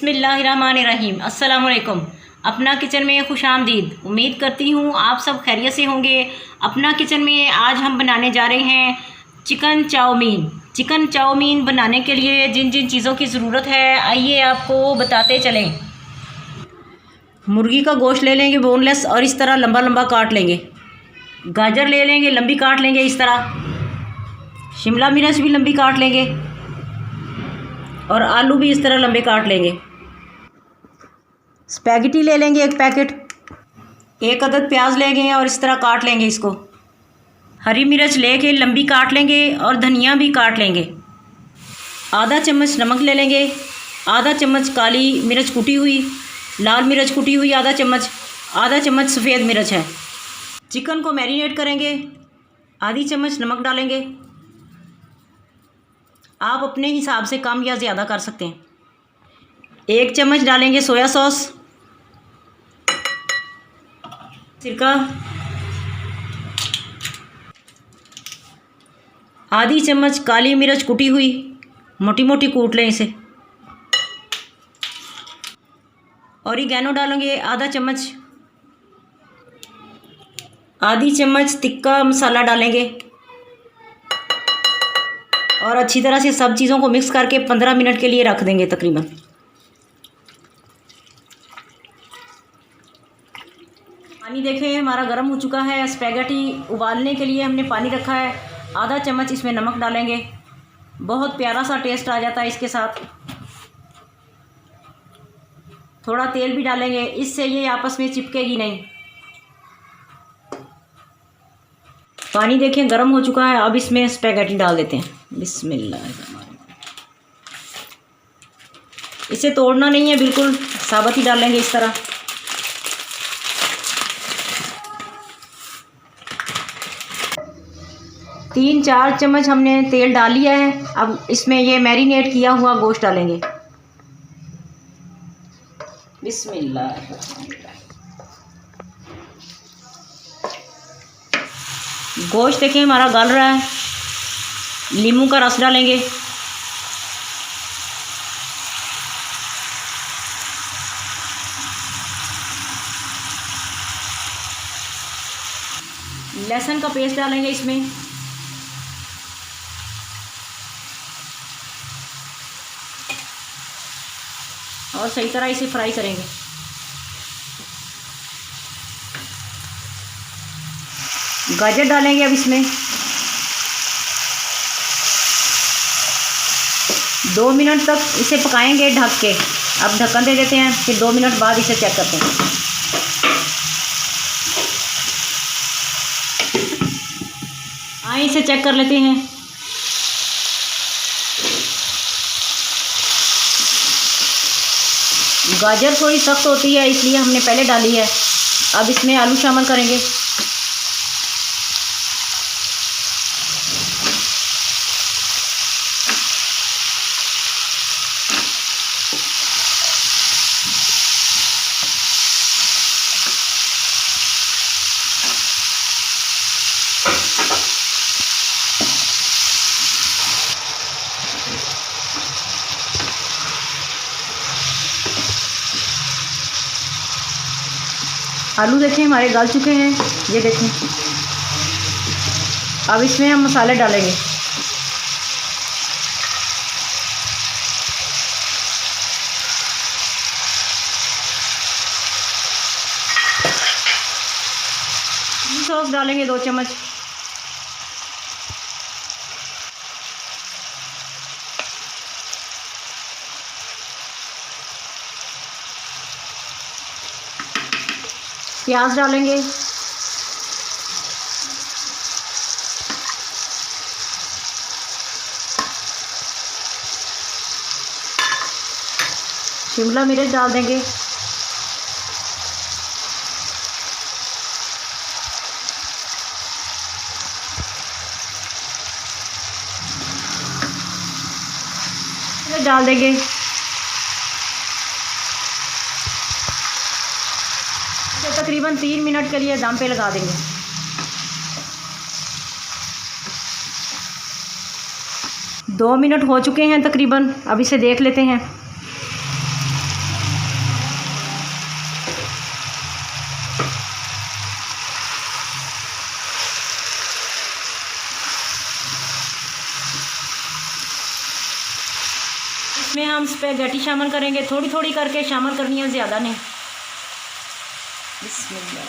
बिस्मिल्लाहिर्रहमानिर्रहीम। अस्सलाम वालेकुम। अपना किचन में खुश आमदीद। उम्मीद करती हूँ आप सब खैरियत से होंगे। अपना किचन में आज हम बनाने जा रहे हैं चिकन चाउमीन। चिकन चाउमीन बनाने के लिए जिन जिन चीज़ों की ज़रूरत है आइए आपको बताते चलें। मुर्गी का गोश्त ले लेंगे बोनलेस और इस तरह लंबा लंबा काट लेंगे। गाजर ले लेंगे, लंबी काट लेंगे इस तरह। शिमला मिर्च भी लंबी काट लेंगे और आलू भी इस तरह लंबे काट लेंगे। स्पैगेटी ले लेंगे एक पैकेट। एक अदद प्याज लेंगे और इस तरह काट लेंगे इसको। हरी मिर्च लेके लंबी काट लेंगे और धनिया भी काट लेंगे। आधा चम्मच नमक ले लेंगे। आधा चम्मच काली मिर्च कुटी हुई, लाल मिर्च कुटी हुई आधा चम्मच, आधा चम्मच सफ़ेद मिर्च है। चिकन को मैरिनेट करेंगे। आधी चम्मच नमक डालेंगे। आप अपने हिसाब से कम या ज़्यादा कर सकते हैं। एक चम्मच डालेंगे सोया सॉस, सिरका, आधी चम्मच काली मिर्च कुटी हुई, मोटी मोटी कूट लें इसे। ऑरिगेनो डालेंगे आधा चम्मच। आधी चम्मच तिक्का मसाला डालेंगे और अच्छी तरह से सब चीज़ों को मिक्स करके 15 मिनट के लिए रख देंगे तकरीबन। पानी देखें हमारा गर्म हो चुका है। स्पैगेटी उबालने के लिए हमने पानी रखा है। आधा चम्मच इसमें नमक डालेंगे। बहुत प्यारा सा टेस्ट आ जाता है इसके साथ। थोड़ा तेल भी डालेंगे, इससे ये आपस में चिपकेगी नहीं। पानी देखें गर्म हो चुका है। अब इसमें स्पैगेटी डाल देते हैं। बिस्मिल्लाह। इसे तोड़ना नहीं है, बिल्कुल साबुत ही डालेंगे इस तरह। तीन चार चम्मच हमने तेल डाल लिया है। अब इसमें ये मैरिनेट किया हुआ गोश्त डालेंगे। बिस्मिल्लाह। गोश्त देखें हमारा गल रहा है। नींबू का रस डालेंगे। लहसुन का पेस्ट डालेंगे इसमें। और सही तरह इसे फ्राई करेंगे। गाजर डालेंगे अब इसमें। 2 मिनट तक इसे पकाएंगे ढक के। अब ढक्कन दे देते हैं, फिर 2 मिनट बाद इसे चेक करते हैं। आइए इसे चेक कर लेते हैं। गाजर थोड़ी सख्त होती है इसलिए हमने पहले डाली है। अब इसमें आलू शामिल करेंगे। आलू देखें हमारे गल चुके हैं, ये देखें। अब इसमें हम मसाले डालेंगे। सॉस डालेंगे 2 चम्मच। प्याज डालेंगे। शिमला मिर्च डाल देंगे। डाल देंगे। तकरीबन 3 मिनट के लिए दम पे लगा देंगे। 2 मिनट हो चुके हैं तकरीबन। अब इसे देख लेते हैं। इसमें हम स्पैगेटी शामिल करेंगे, थोड़ी थोड़ी करके शामिल करनी है, ज़्यादा नहीं। बिस्मिल्लाह।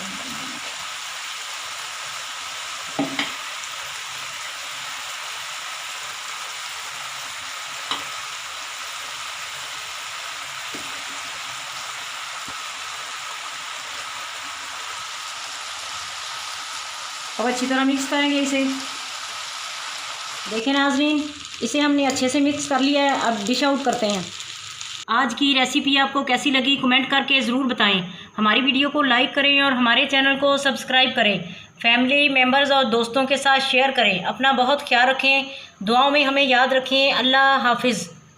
अब अच्छी तरह मिक्स करेंगे इसे। देखें नाज़रीन, इसे हमने अच्छे से मिक्स कर लिया है। अब डिश आउट करते हैं। आज की रेसिपी आपको कैसी लगी कमेंट करके ज़रूर बताएं। हमारी वीडियो को लाइक करें और हमारे चैनल को सब्सक्राइब करें। फैमिली मेम्बर्स और दोस्तों के साथ शेयर करें। अपना बहुत ख्याल रखें, दुआओं में हमें याद रखें। अल्लाह हाफिज़।